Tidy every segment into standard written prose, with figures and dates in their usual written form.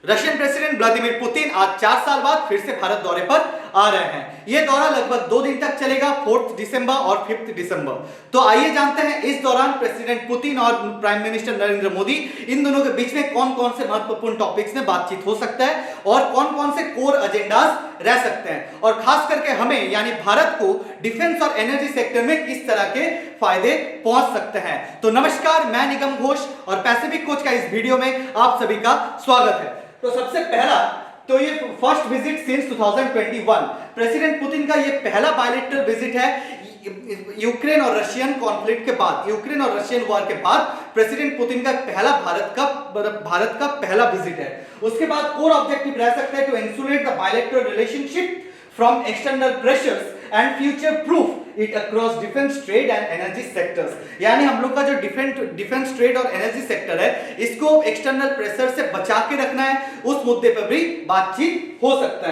Russian president Vladimir Putin आज 4 साल बाद फिर से भारत दौरे पर आ रहे हैं। यह दौरा लगभग 2 दिन तक चलेगा, 4 दिसंबर और 5 दिसंबर। तो आइए जानते हैं इस दौरान प्रेसिडेंट पुतिन और प्राइम मिनिस्टर नरेंद्र मोदी इन दोनों के बीच में कौन कौन से महत्वपूर्ण टॉपिक्स में बातचीत हो सकता है और कौन कौन से कोर एजेंडाज रह सकते हैं, और खास करके हमें यानी भारत को डिफेंस और एनर्जी सेक्टर में किस तरह के फायदे पहुंच सकते हैं। तो नमस्कार, मैं निगम घोष और पैसिफिक कोच का इस वीडियो में आप सभी का स्वागत है। तो सबसे पहला तो ये first visit since 2021 president Putin का ये पहला बायलैटरल विजिट है यूक्रेन और रशियन कॉन्फ्लिक्ट के बाद, यूक्रेन और रशियन वॉर के बाद प्रेसिडेंट पुतिन का पहला भारत का पहला विजिट है। उसके बाद कोर ऑब्जेक्टिव रह सकता है to insulate the bilateral relationship from external pressures and future proof it across defence trade and energy sectors. यानी हम लोग का जो डिफेंस ट्रेड और एनर्जी सेक्टर है इसको एक्सटर्नल प्रेशर से बचा के रखना है, उस मुद्दे पर भी बातचीत हो सकता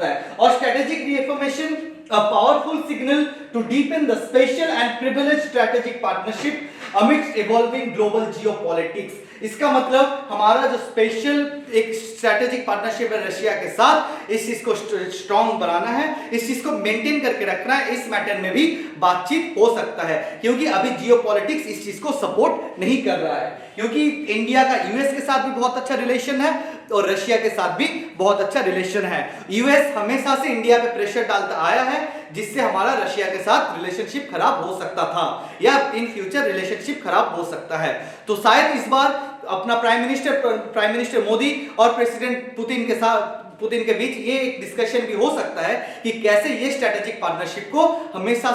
है, और strategic रीइंफॉर्मेशन, a powerful signal to deepen the special and privileged strategic partnership amidst evolving global geopolitics। इसका मतलब हमारा जो स्पेशल एक स्ट्रेटेजिक पार्टनरशिप है रशिया के साथ, इस चीज को स्ट्रॉन्ग बनाना है, इस चीज को मेंटेन करके रखना है, इस मैटर में भी बातचीत हो सकता है, क्योंकि अभी जियोपॉलिटिक्स इस चीज को सपोर्ट नहीं कर रहा है, क्योंकि इंडिया का यूएस के साथ भी बहुत अच्छा रिलेशन है और रशिया के साथ भी बहुत अच्छा रिलेशन है। यूएस हमेशा से इंडिया पे प्रेशर डालता आया है, जिससे हमारा रशिया के साथ रिलेशनशिप खराब हो सकता था या इन फ्यूचर रिलेशनशिप खराब हो सकता है। तो शायद इस बार अपना प्राइम मिनिस्टर मोदी और प्रेसिडेंट पुतिन के बीच ये एक डिस्कशन भी हो सकता है कि कैसे ये स्ट्रेटेजिक पार्टनरशिप को हमेशा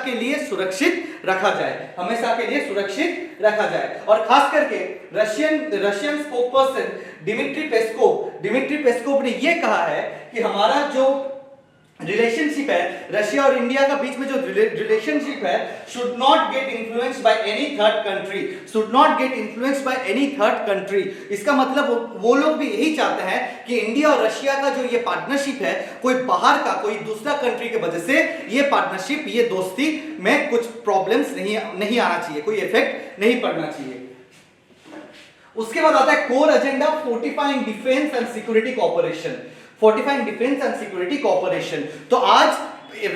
के लिए सुरक्षित रखा जाए। और खास करके रशियन स्पोक्सपर्सन डिमिट्री पेस्कोव ने ये कहा है कि हमारा जो रिलेशनशिप है रशिया और इंडिया का बीच में जो रिलेशनशिप है should not get influenced by any third country। इसका मतलब वो लोग भी यही चाहते हैं कि इंडिया और रशिया का जो ये पार्टनरशिप है कोई बाहर का कोई दूसरा कंट्री के वजह से ये पार्टनरशिप, ये दोस्ती में कुछ प्रॉब्लम्स नहीं आना चाहिए, कोई इफेक्ट नहीं पड़ना चाहिए। उसके बाद आता है core agenda fortifying defence and security cooperation. तो आज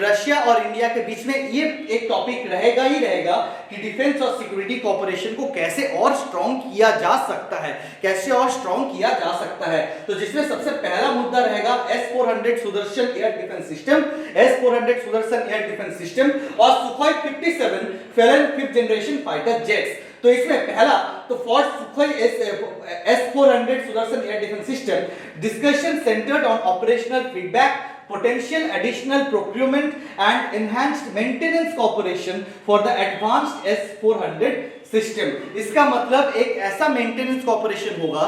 रशिया और इंडिया के बीच में ये एक टॉपिक रहेगा कि डिफेंस और सिक्योरिटी कोऑपरेशन को कैसे और स्ट्रॉन्ग किया जा सकता है। तो जिसमें सबसे पहला मुद्दा रहेगा S-400 Sudarshan air defence system और Sukhoi 57 Felon 5th generation fighter jets. तो इसमें पहला तो for Sukhoi S-400 Sudarshan air defence system discussion centred on operational feedback, potential additional procurement and enhanced maintenance cooperation for the advanced S-400 system. इसका मतलब एक ऐसा maintenance corporation होगा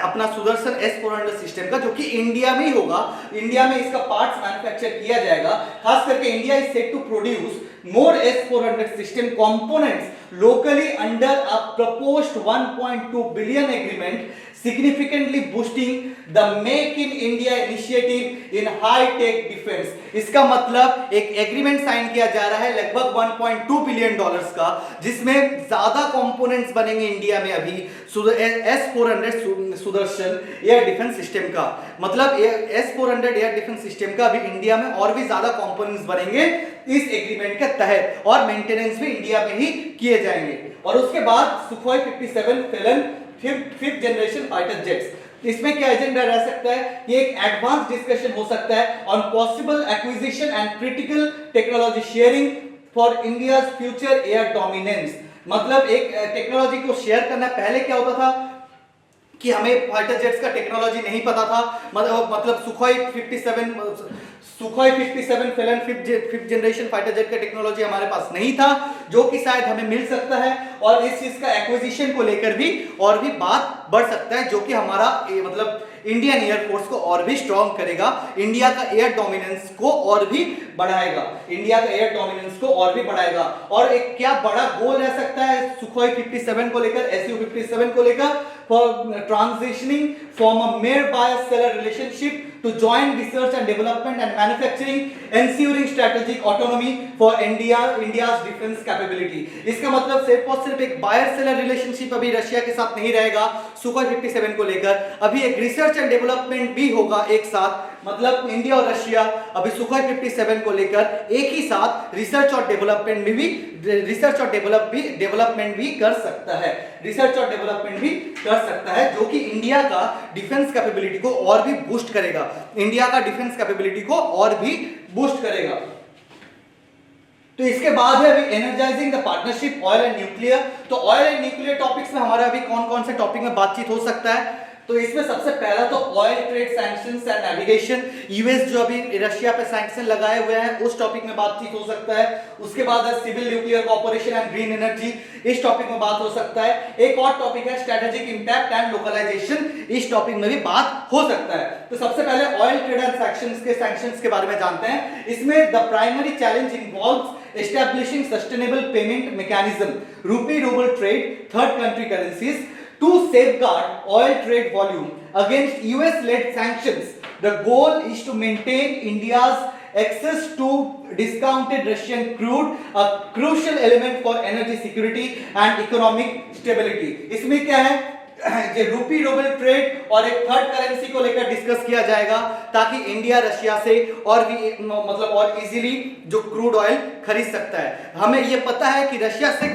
अपना सुदर्शन S-400 सिस्टम का, जो कि इंडिया में ही होगा, इंडिया में इसका पार्ट्स मैन्युफैक्चर किया जाएगा। खास करके India is set to produce more S-400 system components locally under a proposed 1.2 billion agreement, significantly boosting the Make in India initiative in high tech defense। इसका मतलब एक एग्रीमेंट साइन किया जा रहा है लगभग 1.2 बिलियन डॉलर्स का, जिसमें ज्यादा कंपोनेंट्स बनेंगे इंडिया में अभी S-400 Sudarshan air defence system का। मतलब S-400 एयर डिफेंस सिस्टम का अभी इंडिया में और भी ज्यादा कंपोनेंट्स बनेंगे इस एग्रीमेंट के तहत, और मेंटेनेंस भी इंडिया में ही किए जाएंगे। और उसके बाद Sukhoi 57 Felon 5th generation fighter jets. इसमें क्या एजेंडा रह सकता है? ये एक एडवांस डिस्कशन हो सकता है on possible acquisition and critical technology sharing for India's future air dominance. मतलब एक टेक्नोलॉजी को शेयर करना। पहले क्या होता था कि हमें फाइटर जेट्स का टेक्नोलॉजी नहीं पता था, मतलब Sukhoi 57 Felon 5th generation fighter jet का टेक्नोलॉजी हमारे पास नहीं था, जो कि शायद हमें मिल सकता है, और इस चीज का एक्विजिशन को लेकर भी और भी बात बढ़ सकता है, जो कि हमारा मतलब इंडियन एयरफोर्स को और भी स्ट्रॉन्ग करेगा, इंडिया का एयर डोमिनेंस को और भी बढ़ाएगा, और एक क्या बड़ा गोल रह सकता है सुखोई 57 को लेकर, Su-57 को लेकर, for transitioning form a mere buyer-seller relationship to join research and development and manufacturing, ensuring strategic autonomy for India's defense capability. इसका मतलब सिर्फ और सिर्फ एक buyer-seller relationship अभी रशिया के साथ नहीं रहेगा सुखोई 57 को लेकर, अभी एक रिसर्च एंड डेवलपमेंट भी होगा एक साथ। मतलब इंडिया और रशिया अभी सुखोई 57 को लेकर एक ही साथ रिसर्च और डेवलपमेंट भी कर सकता है, रिसर्च और डेवलपमेंट भी कर सकता है, जो कि इंडिया का डिफेंस कैपेबिलिटी को और भी बूस्ट करेगा, इंडिया का डिफेंस कैपेबिलिटी को और भी बूस्ट करेगा। तो इसके बाद है अभी energising the partnership oil and nuclear. तो ऑयल एंड न्यूक्लियर टॉपिक्स में हमारा अभी कौन कौन से टॉपिक में बातचीत हो सकता है? तो इसमें सबसे पहला तो oil trade sanctions and navigation, US जो अभी रशिया पे सैंक्शन लगाए हुए हैं उस टॉपिक में बातचीत हो सकता है। उसके बाद है civil nuclear cooperation and green energy, इस टॉपिक में बात हो सकता है। एक और टॉपिक है स्ट्रेटेजिक इंपैक्ट एंड लोकलाइजेशन, इस टॉपिक में भी बात हो सकता है। तो सबसे पहले ऑयल ट्रेड एंड सैंक्शंस के बारे में जानते हैं। इसमें the primary challenge involves establishing sustainable payment mechanism, rupee rouble trade, third country currencies to safeguard oil trade volume against US-led sanctions. The goal is to maintain India's access to discounted Russian crude, a crucial element for energy security and economic stability. इसमें क्या है, ये रूपी rouble trade और एक third currency को लेकर discuss किया जाएगा ताकि इंडिया रशिया से और भी मतलब और इजीली जो क्रूड ऑयल खरीद सकता है। हमें ये पता है कि रशिया से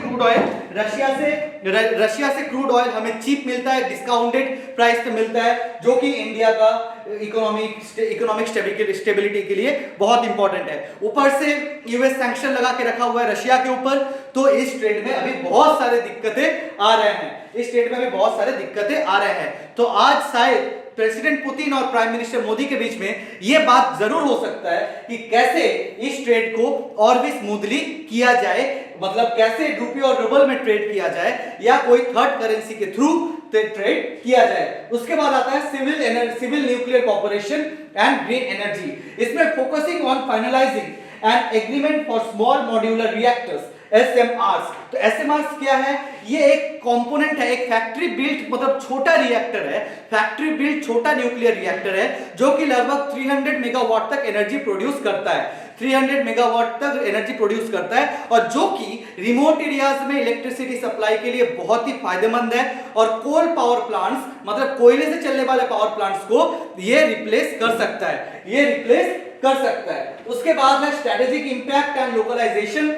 क्रूड ऑयल हमें चीप मिलता है, डिस्काउंटेड प्राइस पे मिलता है, जो कि इंडिया का इकोनॉमिक स्टेबिलिटी के लिए बहुत इंपॉर्टेंट है। ऊपर से यूएस सैंक्शन लगा के रखा हुआ है रशिया के ऊपर, तो इस ट्रेड में अभी बहुत सारे दिक्कतें आ रहे हैं, इस ट्रेड में भी बहुत सारे दिक्कतें आ रहे हैं। तो आज शायद प्रेसिडेंट पुतिन और प्राइम मिनिस्टर मोदी के बीच में यह बात जरूर हो सकता है कि कैसे इस ट्रेड को और भी स्मूथली किया जाए, मतलब कैसे रुपये और रूबल में ट्रेड किया जाए या कोई थर्ड करेंसी के थ्रू ट्रेड किया जाए। उसके बाद आता है civil nuclear cooperation and green energy. इसमें focusing on finalising an agreement for small modular reactors, SMRs। तो SMRs क्या है? ये एक कंपोनेंट है, एक फैक्ट्री बिल्ट मतलब छोटा रिएक्टर है, फैक्ट्री बिल्ट छोटा न्यूक्लियर रिएक्टर है, जो कि लगभग 300 मेगावाट तक एनर्जी प्रोड्यूस करता है, 300 मेगावाट तक एनर्जी प्रोड्यूस करता है, और जो कि रिमोट एरियाज में इलेक्ट्रिसिटी सप्लाई के लिए बहुत ही फायदेमंद है, और कोल पावर प्लांट्स मतलब कोयले से चलने वाले पावर प्लांट्स को ये रिप्लेस कर सकता है, ये रिप्लेस कर सकता है। उसके बाद है strategic impact and localisation.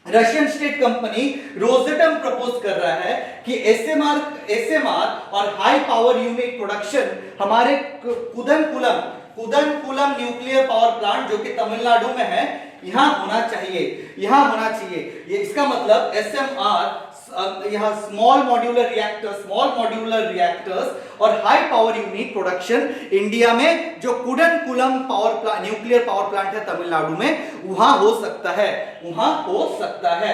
Russian state company Rosatom propose कर रहा है कि एसएमआर और हाई पावर यूनिट प्रोडक्शन हमारे कुदनकुलम न्यूक्लियर पावर प्लांट जो कि तमिलनाडु में है, यहां होना चाहिए। ये इसका मतलब एसएमआर यहाँ स्मॉल मॉड्यूलर रिएक्टर्स और high power unit production India में जो कुदनकुलम न्यूक्लियर पावर प्लांट है तमिलनाडु में, वहां हो सकता है।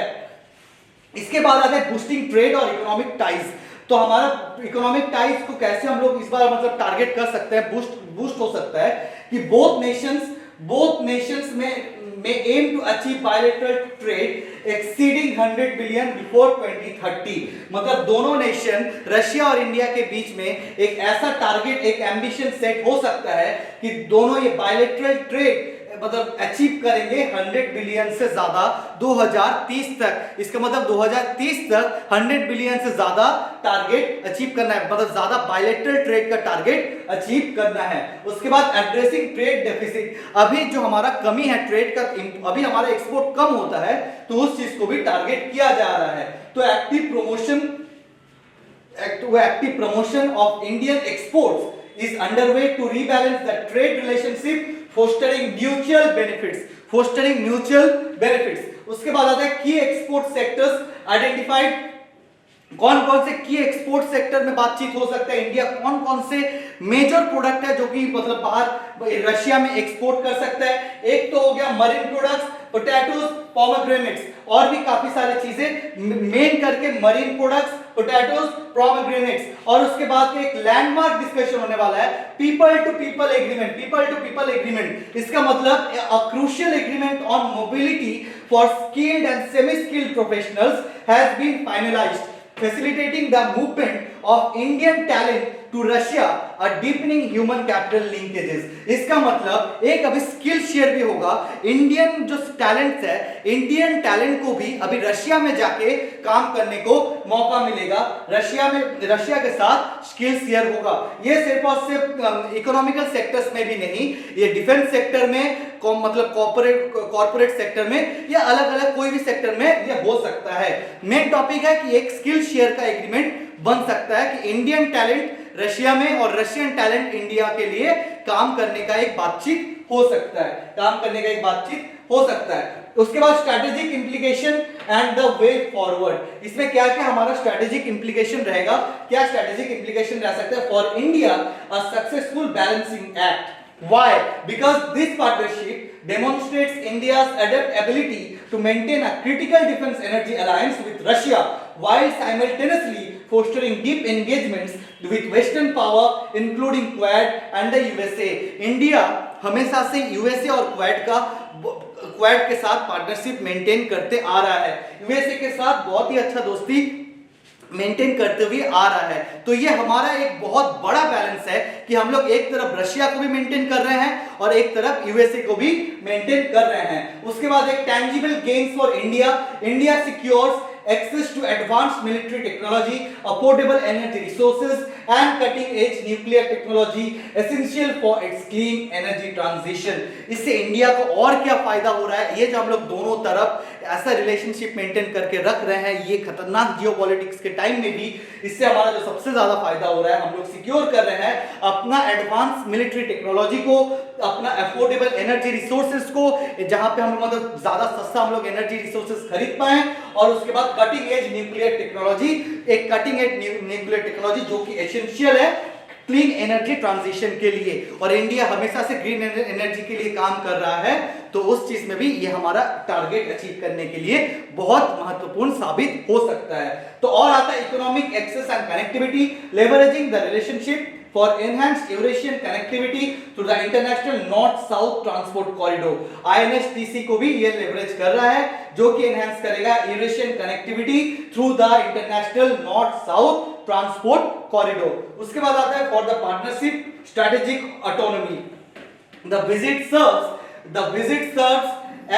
इसके बाद आता है बूस्टिंग ट्रेड और इकोनॉमिक टाइज। तो हमारा इकोनॉमिक टाइज को कैसे हम लोग इस बार मतलब टारगेट कर सकते हैं, बूस्ट हो सकता है कि बोथ नेशंस में aim to achieve bilateral trade exceeding 100 billion before 2030। मतलब दोनों नेशन रशिया और इंडिया के बीच में एक ऐसा टारगेट, एक एम्बिशन सेट हो सकता है कि दोनों ये बायलैटरल ट्रेड मतलब अचीव करेंगे 100 बिलियन से ज्यादा 2030 तक। इसका मतलब 2030 तक 100 बिलियन से ज्यादा टारगेट अचीव करना है, मतलब ज्यादा बायलैटरल ट्रेड का टारगेट अचीव करना है। उसके बाद एड्रेसिंग ट्रेड डेफिसिट, अभी जो हमारा कमी है ट्रेड का, अभी हमारा एक्सपोर्ट कम होता है, तो उस चीज को भी टारगेट किया जा रहा है। तो active promotion of Indian exports is underway to rebalance the trade relationship, fostering mutual benefits. उसके बाद आता है की एक्सपोर्ट सेक्टर्स आइडेंटिफाइड। कौन कौन से की एक्सपोर्ट सेक्टर में बातचीत हो सकता है, इंडिया कौन कौन से मेजर प्रोडक्ट है जो कि मतलब बाहर रशिया में एक्सपोर्ट कर सकता है। एक तो हो गया मरीन प्रोडक्ट्स, पोटैटोज, पोमेग्रेनेट्स, और भी काफी सारी चीजें, मेन करके मरीन प्रोडक्ट्स, पोटैटोज, पोमेग्रेनेट्स। और उसके बाद एक लैंडमार्क डिस्कशन होने वाला है पीपल टू पीपल एग्रीमेंट। इसका मतलब a crucial agreement on mobility for skilled and semi skilled professionals has been finalised, facilitating the movement of Indian talent to Russia और डीपनिंग ह्यूमन कैपिटल लिंकेजेस। इसका मतलब एक अभी स्किल शेयर भी होगा, Indian जो टैलेंट्स है, इंडियन टैलेंट को भी अभी रशिया में जाके काम करने को मौका मिलेगा, रशिया के साथ स्किल शेयर होगा। ये सिर्फ और सिर्फ इकोनॉमिकल सेक्टर्स में भी नहीं, ये डिफेंस सेक्टर में, मतलब कॉर्पोरेट सेक्टर में, या अलग अलग कोई भी सेक्टर में ये हो सकता है। मेन टॉपिक है कि एक स्किल शेयर का एग्रीमेंट बन सकता है कि इंडियन टैलेंट रशिया में और रशियन टैलेंट इंडिया के लिए काम करने का एक बातचीत हो सकता है, उसके बाद strategic implication and the way forward. इसमें क्या क्या हमारा स्ट्रेटेजिक इंप्लीकेशन रहेगा, क्या स्ट्रेटेजिक इंप्लीकेशन रह सकता है for India a successful balancing act. Why? Because this partnership demonstrates India's adaptability to maintain a critical defense energy alliance with Russia while simultaneously fostering deep engagements with Western power including Quad and the USA. India हमेशा से USA और quad के साथ partnership maintain करते आ रहा है, USA के साथ बहुत ही अच्छा दोस्ती मेंटेन करते हुए आ रहा है। तो ये हमारा एक बहुत बड़ा बैलेंस है कि हम लोग एक तरफ रशिया को भी मेंटेन कर रहे हैं और एक तरफ यूएसए को भी मेंटेन कर रहे हैं। उसके बाद एक tangible gains for India secures access to advanced military technology, affordable energy resources and cutting edge nuclear technology essential for its clean energy transition। इससे इंडिया को और क्या फायदा हो रहा है, ये जो हम लोग दोनों तरफ ऐसा रिलेशनशिप मेंटेन करके रख रहे हैं, ये खतरनाक जियोपॉलिटिक्स के टाइम में भी इससे हमारा जो सबसे ज्यादा फायदा हो रहा है, हम लोग सिक्योर कर रहे हैं अपना एडवांस मिलिट्री टेक्नोलॉजी को, अपना अफोर्डेबल एनर्जी रिसोर्सेज को, जहां पे हम मतलब ज्यादा सस्ता हम लोग एनर्जी रिसोर्सेज खरीद पाए, और उसके बाद कटिंग एज न्यूक्लियर टेक्नोलॉजी, एक कटिंग एज न्यूक्लियर टेक्नोलॉजी जो कि एसेंशियल है क्लीन एनर्जी ट्रांजिशन के लिए, और इंडिया हमेशा से ग्रीन एनर्जी के लिए काम कर रहा है, तो उस चीज में भी ये हमारा टारगेट अचीव करने के लिए बहुत महत्वपूर्ण साबित हो सकता है। तो और आता है economic access and connectivity, leveraging the relationship for enhanced Eurasian connectivity through the international north-south transport corridor। INSTC को भी ये लेवरेज कर रहा है, जो कि एनहांस करेगा Eurasian connectivity through the international north-south transport corridor. उसके बाद आता है for the partnership strategic autonomy. The visit serves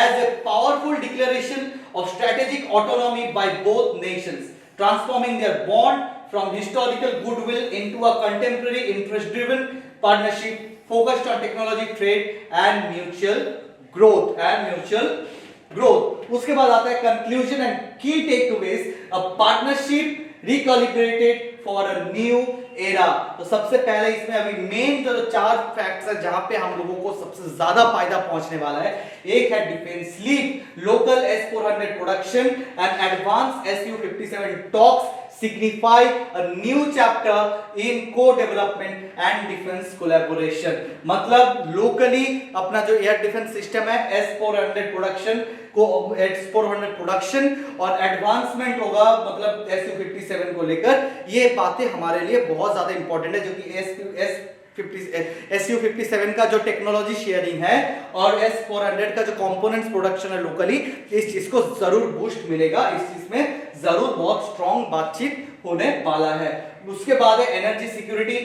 as a powerful declaration of strategic autonomy by both nations, transforming their bond from historical goodwill into a contemporary interest-driven partnership focused on technology, trade and mutual growth। उसके बाद आता है conclusion and key takeaways, a partnership recalibrated for a new era। तो सबसे पहले इसमें अभी main जो 4 फैक्ट्स है जहां पे हम लोगों को सबसे ज्यादा फायदा पहुंचने वाला है, एक है defence lead, local S-400 production and advance Su-57 talks signify a new chapter in co-development and defense collaboration। मतलब लोकली अपना जो एयर डिफेंस सिस्टम है S-400 प्रोडक्शन और एडवांसमेंट होगा मतलब Su-57 को लेकर, ये बातें हमारे लिए बहुत ज्यादा इंपॉर्टेंट है, जो कि Su-57 का जो टेक्नोलॉजी शेयरिंग है और S-400 का जो कंपोनेंट्स प्रोडक्शन है लोकली, इस चीज को जरूर बूस्ट मिलेगा, इस चीज में जरूर बहुत स्ट्रॉन्ग बातचीत होने वाला है। उसके बाद है energy security,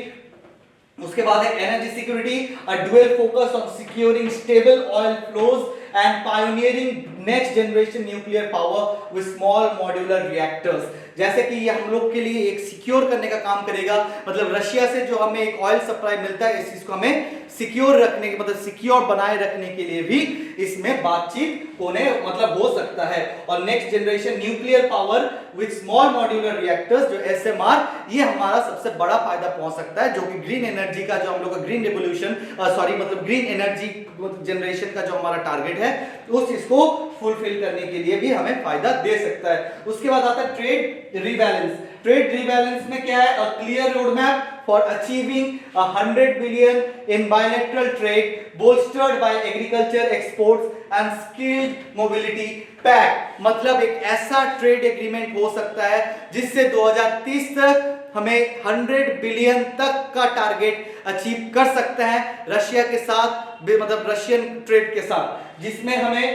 a dual focus on securing stable oil flows and pioneering next generation nuclear power with small modular reactors। जैसे कि ये हम लोग के लिए एक सिक्योर करने का काम करेगा, मतलब रशिया से जो हमें एक ऑयल सप्लाई मिलता है, इस चीज को हमें सिक्योर रखने के मतलब सिक्योर बनाए रखने के लिए भी इसमें बातचीत होने मतलब हो सकता है। और next generation nuclear power with small modular reactors जो SMR, ये हमारा सबसे बड़ा फायदा पहुंच सकता है, जो कि ग्रीन एनर्जी का जो हम लोग का ग्रीन रेवोल्यूशन मतलब ग्रीन एनर्जी जनरेशन का जो हमारा टारगेट है, उस चीज को फुलफिल करने के लिए भी हमें फायदा दे सकता है। उसके बाद आता है ट्रेड रीबैलेंस में क्या है, a clear road map for achieving 100 billion in bilateral trade bolstered by agriculture exports and skilled mobility pact। मतलब एक ऐसा ट्रेड एग्रीमेंट हो सकता है जिससे 2030 तक हमें 100 बिलियन तक का टारगेट अचीव कर सकते हैं रशिया के साथ, मतलब रशियन ट्रेड के साथ, जिसमें हमें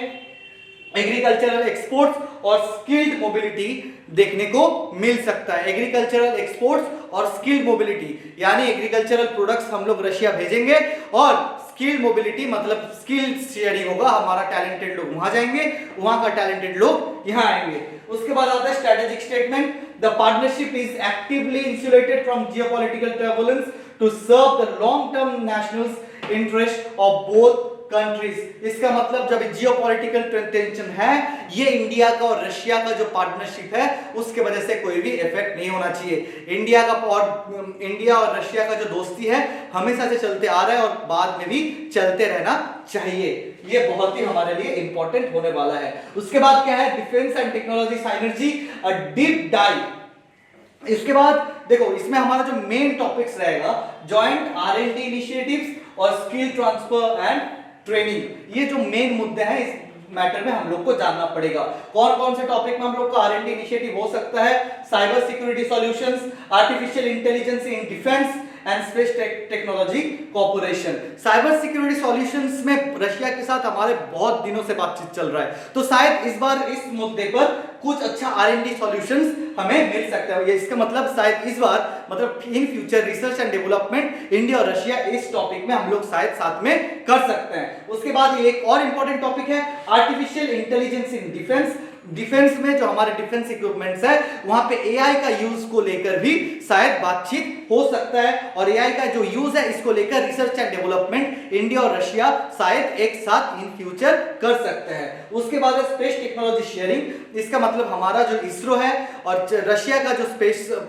एग्रीकल्चरल एक्सपोर्ट्स और स्किल्ड मोबिलिटी देखने को मिल सकता है। एग्रीकल्चरल एक्सपोर्ट्स और स्किल्ड मोबिलिटी यानी एग्रीकल्चरल प्रोडक्ट्स हम लोग रशिया भेजेंगे और स्किल्ड मोबिलिटी मतलब स्किल शेयरिंग होगा, हमारा टैलेंटेड लोग वहां जाएंगे, वहां का टैलेंटेड लोग यहां आएंगे। उसके बाद आता है strategic statement, the partnership is actively insulated from geopolitical turbulence to serve the long term national interest of both countries. इसका मतलब जब जियोपॉलिटिकल टेंशन है, ये इंडिया का और रशिया का जो पार्टनरशिप है उसके वजह से कोई भी इफेक्ट नहीं होना चाहिए। इंडिया और रशिया का जो दोस्ती है हमेशा से चलते आ रहा है और बाद में भी चलते रहना चाहिए। ये बहुत ही हमारे लिए इंपॉर्टेंट होने वाला है। उसके बाद क्या है, defence and technology synergy, a deep dive. इसके बाद देखो इसमें हमारा जो मेन टॉपिक्स रहेगा जॉइंट R&D इनिशिएटिव्स और स्किल ट्रांसफर एंड ट्रेनिंग। ये जो मेन मुद्दे हैं इस मैटर में हम लोग को जानना पड़ेगा। कौन कौन से टॉपिक में हम लोग का R&D इनिशिएटिव हो सकता है, cyber security solutions, artificial intelligence in defence and space technology corporation. Cyber security solutions में रशिया के साथ हमारे बहुत दिनों से बातचीत चल रहा है, तो शायद इस बार इस मुद्दे पर कुछ अच्छा R&D सॉल्यूशंस हमें मिल सकता है। इसका मतलब शायद इस बार मतलब in future research and development India और रशिया इस टॉपिक में हम लोग शायद साथ में कर सकते हैं। उसके बाद एक और इंपॉर्टेंट टॉपिक है artificial intelligence in defence. Defence में जो हमारे डिफेंस इक्विपमेंट्स है वहां पे AI का यूज को लेकर भी शायद बातचीत हो सकता है और AI का जो यूज है इसको लेकर रिसर्च एंड डेवलपमेंट इंडिया और रशिया शायद एक साथ इन फ्यूचर कर सकते हैं। उसके बाद है स्पेस टेक्नोलॉजी शेयरिंग। इसका मतलब हमारा जो इसरो है और रशिया का जो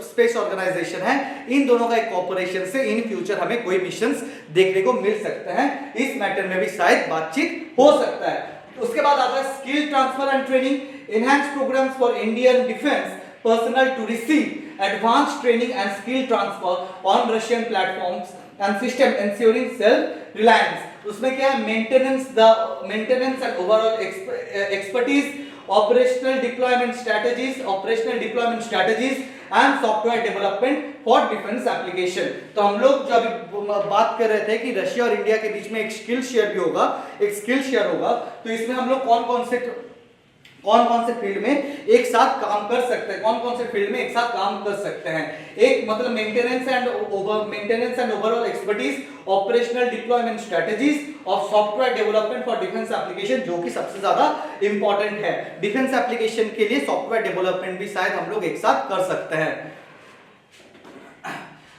स्पेस ऑर्गेनाइजेशन है इन दोनों का एक कॉर्पोरेशन से इन फ्यूचर हमें कोई मिशंस देखने को मिल सकते हैं। इस मैटर में भी शायद बातचीत हो सकता है। उसके बाद आता है skill transfer and training, enhanced programs for Indian defense personnel to receive advanced training and skill transfer on Russian platforms and system ensuring self-reliance. उसमें क्या है, maintenance and overall expertise, operational deployment strategies and software development for defense application। तो हम लोग जो अभी बात कर रहे थे कि रशिया और इंडिया के बीच में एक स्किल शेयर भी होगा, एक स्किल शेयर होगा, तो इसमें हम लोग कौन कौन से फील्ड में एक साथ काम कर सकते हैं, कौन कौन से फील्ड में एक साथ काम कर सकते हैं। एक मतलब maintenance and overall expertise, operational deployment strategies और software development for defence application, जो कि सबसे ज्यादा इंपॉर्टेंट है। डिफेंस एप्लीकेशन के लिए सॉफ्टवेयर डेवलपमेंट भी शायद हम लोग एक साथ कर सकते हैं।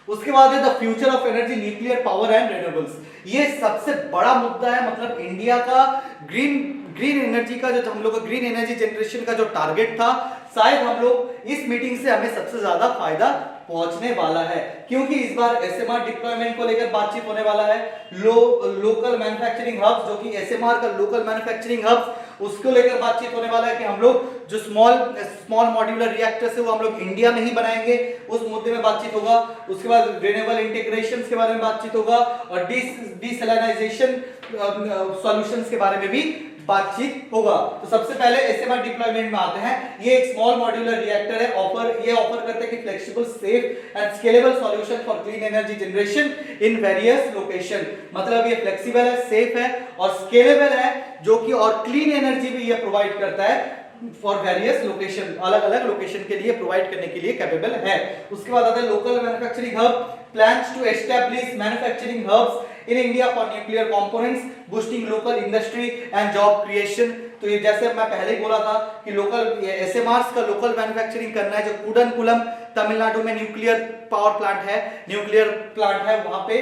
उसके बाद है the future of energy, nuclear power and renewables. ये सबसे बड़ा मुद्दा है, मतलब इंडिया का ग्रीन एनर्जी का जो हम लोग का ग्रीन एनर्जी जनरेशन का जो टारगेट था, शायद हम लोग इस मीटिंग से हमें सबसे ज्यादा फायदा पहुंचने वाला है, क्योंकि इस बार SMR डिप्लॉयमेंट को लेकर बातचीत होने वाला है। लोकल मैन्युफैक्चरिंग हब्स, जो कि SMR का लोकल मैन्युफैक्चरिंग हब्स, उसको लेकर बातचीत होने वाला है कि हम लोग जो स्मॉल मॉड्यूलर रिएक्टर्स है वो हम लोग इंडिया में ही बनाएंगे, उस मुद्दे में बातचीत होगा। उसके बाद रिन्यूएबल इंटीग्रेशंस के बारे में बातचीत होगा और डीसैलिनाइजेशन सॉल्यूशंस के बारे में भी बातचीत होगा। तो सबसे पहले SMR डिप्लॉयमेंट में आते हैं। ये एक स्मॉल मॉड्यूलर रिएक्टर है, ऑफर करते हैं कि flexible, safe and scalable solution for clean energy generation in various location. मतलब ये फ्लेक्सिबल है, सेफ है और स्केलेबल है, जो कि और क्लीन एनर्जी भी ये प्रोवाइड करता है फॉर वेरियस लोकेशन, अलग अलग लोकेशन के लिए प्रोवाइड करने के लिए कैपेबल है। उसके बाद आता है local manufacturing hub, plans to establish manufacturing hubs in India for nuclear components, boosting local industry and job creation। तो ये जैसे मैं पहले ही बोला था कि लोकल SMRs का लोकल मैन्युफैक्चरिंग करना है। जो कुडनकुलम तमिलनाडु में न्यूक्लियर पावर प्लांट है वहां पे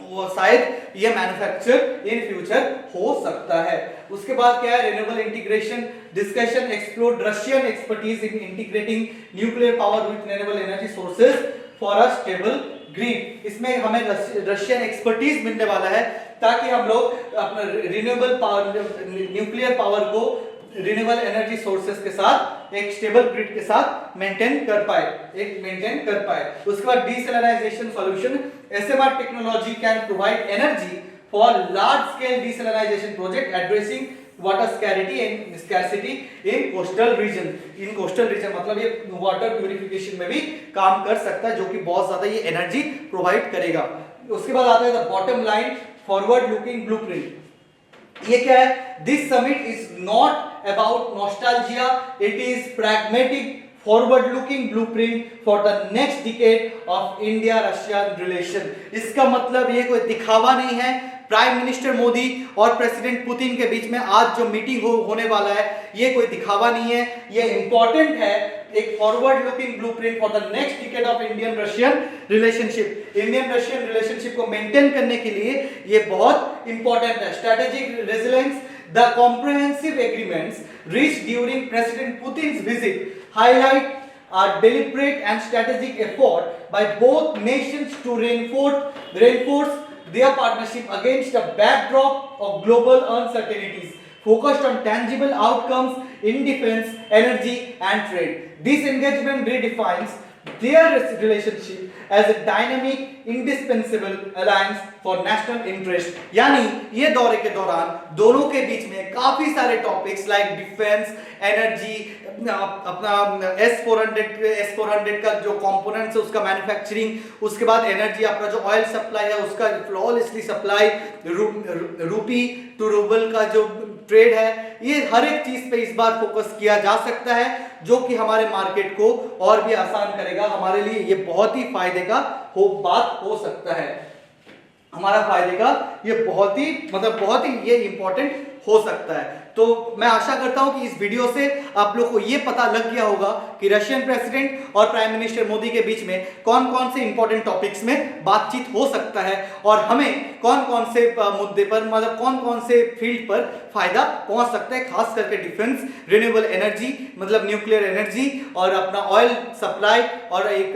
वो शायद ये मैन्युफैक्चर इन फ्यूचर हो सकता है। उसके बाद क्या है, renewable integration discussion explore Russian expertise in integrating nuclear power with renewable energy sources for a stable grid. इसमें हमें रशियन एक्सपर्टीज मिलने वाला है ताकि हम लोग अपना रिन्यूएबल पावर, न्यूक्लियर पावर को रिन्यूएबल एनर्जी सोर्सेस के साथ एक स्टेबल ग्रिड के साथ मेंटेन कर पाए। उसके बाद desalinisation solution, SMR technology can provide energy for large scale desalinisation project addressing water scarcity in coastal region. मतलब ये वाटर प्यूरिफिकेशन में भी काम कर सकता है, जो कि बहुत ज्यादा ये एनर्जी प्रोवाइड करेगा। उसके बाद आता है the bottom line, forward looking blueprint. ये क्या है? This summit is not about nostalgia, it is pragmatic forward looking blueprint for the next decade of India Russian relation. इसका मतलब ये कोई दिखावा नहीं है। प्राइम मिनिस्टर मोदी और प्रेसिडेंट पुतिन के बीच में आज जो मीटिंग होने वाला है, ये कोई दिखावा नहीं है, ये इंपॉर्टेंट है, एक forward looking blueprint for the next decade of Indian Russian relationship. Indian Russian relationship को मेंटेन करने के लिए ये बहुत इंपॉर्टेंट है। Strategic resilience, the comprehensive agreements reached during President Putin's visit highlight a deliberate and strategic effort by both nations to reinforce their partnership against a backdrop of global uncertainties, focused on tangible outcomes in defense, energy, and trade. This engagement redefines their relationship as a dynamic, indispensable alliance for national interest. यानी ये दौरे के दौरान दोनों के बीच में काफी सारे टॉपिक्स लाइक डिफेंस, एनर्जी, अपना S-400 का जो कंपोनेंट्स है उसका मैन्युफैक्चरिंग, उसके बाद एनर्जी, अपना जो ऑयल सप्लाई है उसका फ्लॉलेसली सप्लाई, रूपी टू रूबल का जो ट्रेड है, ये हर एक चीज पे इस बार फोकस किया जा सकता है, जो कि हमारे मार्केट को और भी आसान करेगा। हमारे लिए ये बहुत ही फायदे का बात हो सकता है। हमारा फायदे का ये बहुत ही ये इंपॉर्टेंट हो सकता है। तो मैं आशा करता हूं कि इस वीडियो से आप लोग को ये पता लग गया होगा कि रशियन प्रेसिडेंट और प्राइम मिनिस्टर मोदी के बीच में कौन कौन से इंपॉर्टेंट टॉपिक्स में बातचीत हो सकता है और हमें कौन कौन से मुद्दे पर, मतलब कौन कौन से फील्ड पर फायदा पहुंच सकता है, खास करके डिफेंस, रिन्यूएबल एनर्जी मतलब न्यूक्लियर एनर्जी, और अपना ऑयल सप्लाई, और एक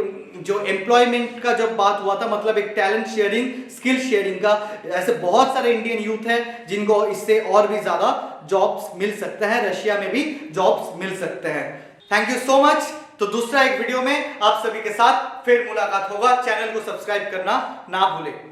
जो एम्प्लॉयमेंट का जब बात हुआ था, मतलब एक टैलेंट शेयरिंग, स्किल शेयरिंग का। ऐसे बहुत सारे इंडियन यूथ है जिनको इससे और भी ज्यादा जॉब्स मिल सकते हैं, रशिया में भी जॉब्स मिल सकते हैं। Thank you so much. तो दूसरा एक वीडियो में आप सभी के साथ फिर मुलाकात होगा। चैनल को सब्सक्राइब करना ना भूलें।